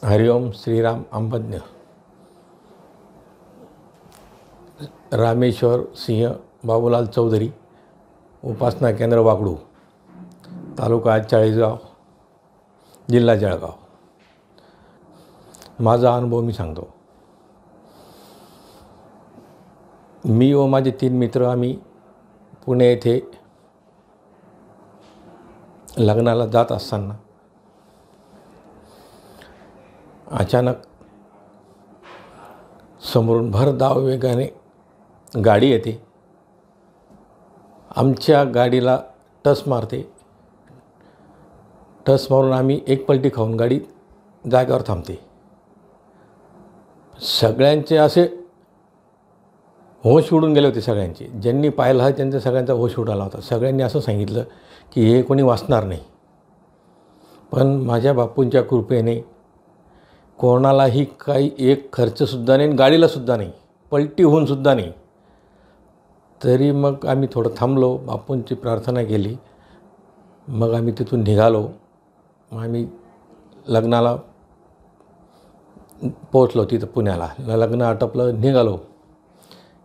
हरिओम श्रीराम अंबज्ञ रामेश्वर सिंह बाबूलाल चौधरी उपासना केंद्र वाकडू तालुका चाळीसगाव जिल्हा जळगाव। माझा अनुभव मी सांगतो। मी व माझे 3 मित्र आम्ही पुणे येथे लग्नाला जात असताना अचानक समोरून भरधाव वेगाने गाडी येते। आमच्या गाडीला टच मारते। टच मारून आम्ही एक पलटी खाऊन गाडी जागेवर थांबते। सगळ्यांचे असे होश उडून गेले होते। सगळ्यांचे ज्यांनी पाहिलं आहे त्यांचा सगळ्यांचा होश उडाला होता। सगळ्यांनी असं सांगितलं की हे कोणी वाचणार नाही। पण माझ्या बापूंच्या कृपेने कोणालाही काही एक खर्चसुद्धा नाही, गाडीलासुद्धा नाही, पलटी होऊनसुद्धा नाही। तरी मग आम्ही थोडं थांबलो, बापूंची प्रार्थना केली। मग आम्ही तिथून निघालो। आम्ही लग्नाला पोहोचलो तिथं पुण्याला। लग्न आटपलं, निघालो।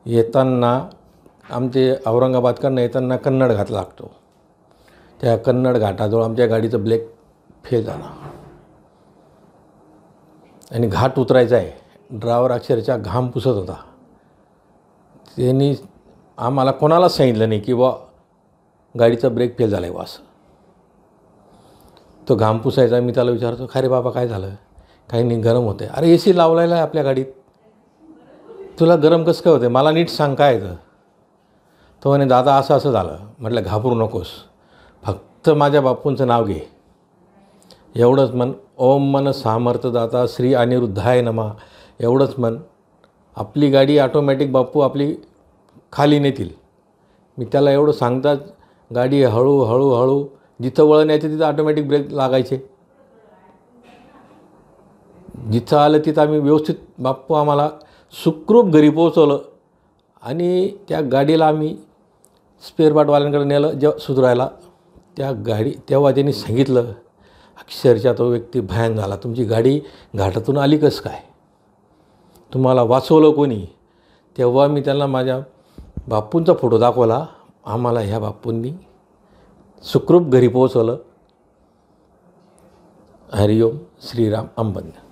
येताना आमचे औरंगाबादकडनं येताना कन्नड घाट लागतो। त्या कन्नड घाटाजवळ आमच्या गाडीचं ब्रेक फेल झाला आणि घाट उतरायचा आहे। ड्रायव्हर अक्षरशः घाम पुसत होता। त्यांनी आम्हाला कोणालाच सांगितलं नाही की गाडीचा ब्रेक फेल झाला आहे असं। तो घाम पुसायचा। मी त्याला विचारतो, "काय रे बाबा, काय झालं?" "काही नाही, गरम होते." "अरे AC लावलेला आहे आपल्या गाडीत, तुला गरम कसं काय होते? मला नीट सांग काय आहे." तो म्हणे, "दादा असं असं झालं." म्हटलं, "घाबरू नकोस, फक्त माझ्या बापूंचं नाव घे, एवढंच म्हण। ओम मन सामर्थदाता श्री अनिरुद्धाय नमः एवढंच म्हण। आपली गाडी ऑटोमॅटिक बापू आपली खाली नेतील." मी त्याला एवढं सांगताच गाडी हळू जिथं वळण यायचं तिथं ऑटोमॅटिक ब्रेक लागायचे। जिथं आलं तिथं आम्ही व्यवस्थित बाप्पू आम्हाला सुखरूप घरी पोहोचवलं। आणि त्या गाडीला आम्ही स्पेअर पार्टवाल्यांकडे नेलं जेव्हा सुधारायला। त्या गाडी तेव्हा त्यांनी सांगितलं, अक्षरशः तो व्यक्ती भयान झाला, "तुमची गाडी घाटातून आली कसं काय? तुम्हाला वाचवलं कोणी?" तेव्हा मी त्यांना माझ्या बापूंचा फोटो दाखवला। आम्हाला ह्या बापूंनी सुखरूप घरी पोहोचवलं। हरिओम श्रीराम अंबज्ञ।